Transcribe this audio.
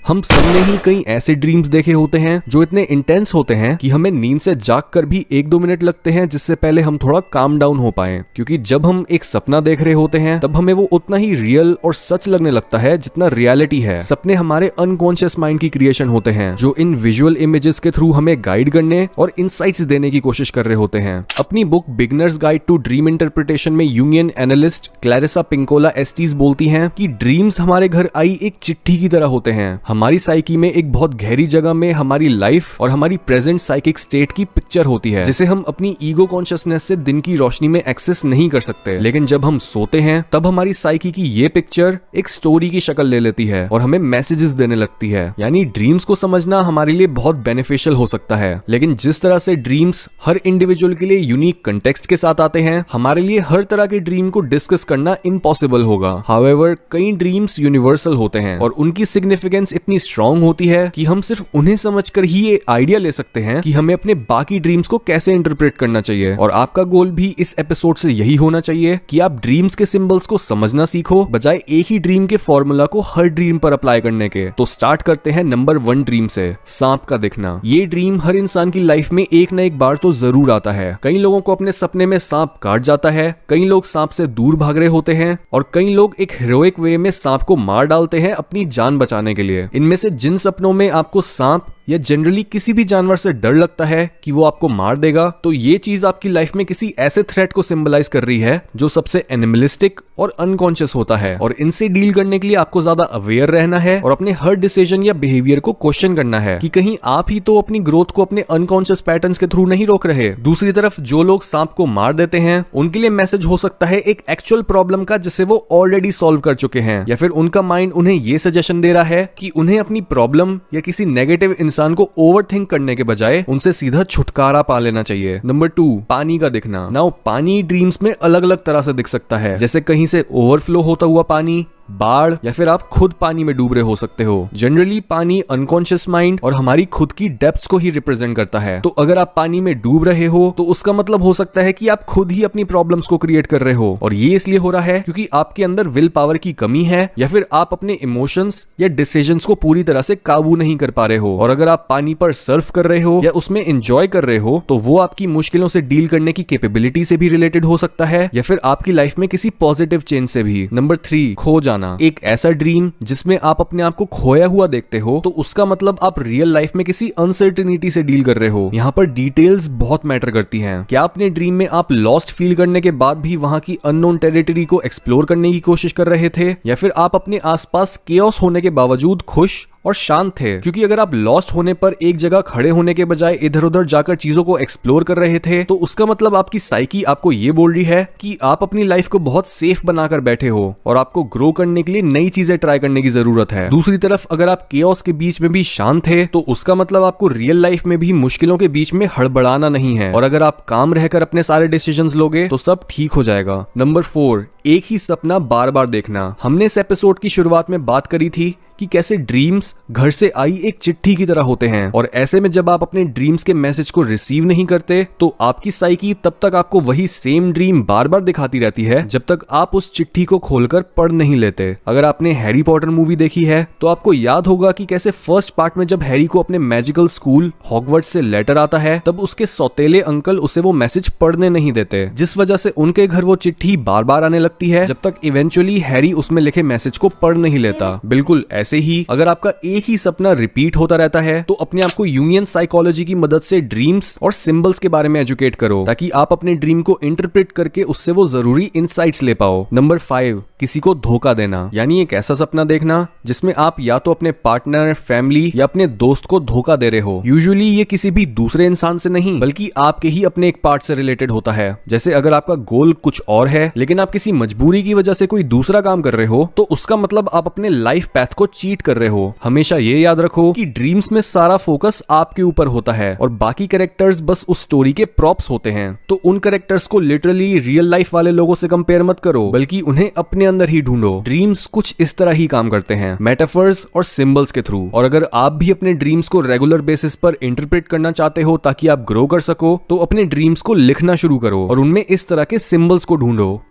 हम सबने ही कई ऐसे ड्रीम्स देखे होते हैं जो इतने इंटेंस होते हैं कि हमें नींद से जागकर भी 1-2 मिनट लगते हैं जिससे पहले हम थोड़ा काम डाउन हो पाएं। क्योंकि जब हम एक सपना देख रहे होते हैं तब हमें वो उतना ही रियल और सच लगने लगता है जितना रियलिटी है। सपने हमारे अनकॉन्शियस माइंड की क्रिएशन होते हैं जो इन विजुअल इमेजेस के थ्रू हमें गाइड करने और इनसाइट्स देने की कोशिश कर रहे होते हैं। अपनी book beginners guide to dream interpretation में यूनियन एनालिस्ट क्लैरिसा पिंकोला एस्टीज बोलती हैं कि ड्रीम्स हमारे घर आई एक चिट्ठी की तरह होते हैं। हमारी साइकी में एक बहुत गहरी जगह में हमारी लाइफ और हमारी प्रेजेंट साइकिक स्टेट की पिक्चर होती है जिसे हम अपनी ईगो कॉन्शियसनेस से दिन की रोशनी में एक्सेस नहीं कर सकते। लेकिन जब हम सोते हैं तब हमारी साइकी की ये पिक्चर एक स्टोरी की शक्ल ले लेती है और हमें मैसेजेस देने लगती है। यानी ड्रीम्स को समझना हमारे लिए बहुत बेनिफिशियल हो सकता है। लेकिन जिस तरह से ड्रीम्स हर इंडिविजुअल के लिए यूनिक कंटेक्स्ट के साथ आते हैं, हमारे लिए हर तरह के ड्रीम को डिस्कस करना इम्पॉसिबल होगा। हाउएवर कई ड्रीम्स यूनिवर्सल होते हैं और उनकी सिग्निफिकेंस इतनी स्ट्रांग होती है कि हम सिर्फ उन्हें समझकर ही ये आइडिया ले सकते हैं कि हमें अपने बाकी ड्रीम्स को कैसे इंटरप्रेट करना चाहिए। और आपका गोल भी इस एपिसोड से यही होना चाहिए कि आप ड्रीम्स के सिंबल्स को समझना सीखो बजाय एक ही ड्रीम के फॉर्मूला को हर ड्रीम पर अप्लाई करने के। तो स्टार्ट करते हैं नंबर 1 ड्रीम से, सांप का दिखना। ये ड्रीम हर इंसान की लाइफ में एक न एक बार तो जरूर आता है। कई लोगों को अपने सपने में सांप काट जाता है, कई लोग सांप से दूर भाग रहे होते हैं और कई लोग एक हीरोइक वे में सांप को मार डालते हैं अपनी जान बचाने के लिए। इनमें से जिन सपनों में आपको सांप या जनरली किसी भी जानवर से डर लगता है कि वो आपको मार देगा, तो ये चीज आपकी लाइफ में किसी ऐसे थ्रेट को सिंबलाइज कर रही है जो सबसे एनिमलिस्टिक और अनकॉन्शियस होता है। और इनसे डील करने के लिए आपको ज्यादा अवेयर रहना है और अपने हर डिसीजन या बिहेवियर को क्वेश्चन करना है कि कहीं आप ही तो अपनी ग्रोथ को अपने अनकॉन्शियस पैटर्न्स के थ्रू नहीं रोक रहे। दूसरी तरफ जो लोग सांप को मार देते हैं उनके लिए मैसेज हो सकता है एक एक्चुअल प्रॉब्लम का जिसे वो ऑलरेडी सॉल्व कर चुके हैं, या फिर उनका माइंड उन्हें ये सजेशन दे रहा है कि उन्हें अपनी प्रॉब्लम या किसी नेगेटिव इंसान को ओवरथिंक करने के बजाय उनसे सीधा छुटकारा पा लेना चाहिए। नंबर 2, पानी का दिखना। नाउ पानी ड्रीम्स में अलग अलग तरह से दिख सकता है, जैसे कहीं से ओवरफ्लो होता हुआ पानी, बाढ़, या फिर आप खुद पानी में डूब रहे हो सकते हो। जनरली पानी अनकॉन्शियस माइंड और हमारी खुद की डेप्थ्स को ही रिप्रेजेंट करता है। तो अगर आप पानी में डूब रहे हो तो उसका मतलब हो सकता है कि आप खुद ही अपनी प्रॉब्लम्स को क्रिएट कर रहे हो, और ये इसलिए हो रहा है क्योंकि आपके अंदर विल पावर की कमी है या फिर आप अपने इमोशंस या डिसीजंस को पूरी तरह से काबू नहीं कर पा रहे हो। और अगर आप पानी पर सर्फ कर रहे हो या उसमें एंजॉय कर रहे हो तो वो आपकी मुश्किलों से डील करने की कैपेबिलिटी से भी रिलेटेड हो सकता है या फिर आपकी लाइफ में किसी पॉजिटिव चेंज से भी। नंबर 3, खो जाना। एक ऐसा ड्रीम जिसमें आप अपने आप को खोया हुआ देखते हो तो उसका मतलब आप रियल लाइफ में किसी अनसर्टेनिटी से डील कर रहे हो। यहाँ पर डिटेल्स बहुत मैटर करती हैं। क्या अपने ड्रीम में आप लॉस्ट फील करने के बाद भी वहां की अननोन टेरिटरी को एक्सप्लोर करने की कोशिश कर रहे थे, या फिर आप अपने आसपास केओस होने के बावजूद खुश और शांत थे? क्योंकि अगर आप लॉस्ट होने पर एक जगह खड़े होने के बजाय इधर उधर जाकर चीजों को एक्सप्लोर कर रहे थे तो उसका मतलब आपकी साइकी आपको ये बोल रही है कि आप अपनी लाइफ को बहुत सेफ बनाकर बैठे हो और आपको ग्रो करने के लिए नई चीजें ट्राई करने की जरूरत है। दूसरी तरफ अगर आप केओस के बीच में भी शांत थे तो उसका मतलब आपको रियल लाइफ में भी मुश्किलों के बीच में हड़बड़ाना नहीं है, और अगर आप काम रहकर अपने सारे डिसीजंस लोगे तो सब ठीक हो जाएगा। नंबर 4, एक ही सपना बार बार देखना। हमने इस एपिसोड की शुरुआत में बात करी थी कि कैसे ड्रीम्स घर से आई एक चिट्ठी की तरह होते हैं, और ऐसे में जब आप अपने ड्रीम्स के मैसेज को रिसीव नहीं करते तो आपकी साइकी तब तक आपको वही सेम ड्रीम बार बार दिखाती रहती है जब तक आप उस चिट्ठी को खोलकर पढ़ नहीं लेते। अगर आपने हैरी पॉटर मूवी देखी है तो आपको याद होगा कि कैसे फर्स्ट पार्ट में जब हैरी को अपने मैजिकल स्कूल हॉगवर्ट्स से लेटर आता है तब उसके सौतेले अंकल उसे वो मैसेज पढ़ने नहीं देते, जिस वजह से उनके घर वो चिट्ठी बार बार आने लगती है जब तक इवेंचुअली हैरी उसमें लिखे मैसेज को पढ़ नहीं लेता। बिल्कुल ऐसे ही अगर आपका एक ही सपना रिपीट होता रहता है तो अपने आप को यूनियन साइकोलॉजी की मदद से ड्रीम्स और सिंबल्स के बारे में एजुकेट करो ताकि आप अपने ड्रीम को इंटरप्रेट करके उससे वो जरूरी इनसाइट्स ले पाओ। नंबर 5, किसी को धोखा देना। यानी एक ऐसा सपना देखना जिसमें आप या तो अपने पार्टनर, फैमिली या अपने दोस्त को धोखा दे रहे हो। यूजुअली ये किसी भी दूसरे इंसान से नहीं बल्कि आपके ही अपने एक पार्ट से रिलेटेड होता है। जैसे अगर आपका गोल कुछ और है लेकिन आप किसी मजबूरी की वजह से कोई दूसरा काम कर रहे हो तो उसका मतलब आप अपने लाइफ पैथ को चीट कर रहे हो। हमेशा ये याद रखो कि ड्रीम्स में सारा फोकस आपके ऊपर होता है और बाकी कैरेक्टर्स बस उस स्टोरी के प्रॉप्स होते हैं। तो उन कैरेक्टर्स को लिटरली रियल लाइफ वाले लोगों से कंपेयर मत करो बल्कि उन्हें अपने अंदर ही ढूंढो। ड्रीम्स कुछ इस तरह ही काम करते हैं, मेटाफर्स और सिंबल्स के थ्रू। और अगर आप भी अपने ड्रीम्स को रेगुलर बेसिस पर इंटरप्रेट करना चाहते हो ताकि आप ग्रो कर सको तो अपने ड्रीम्स को लिखना शुरू करो और उनमें इस तरह के सिंबल्स को ढूंढो।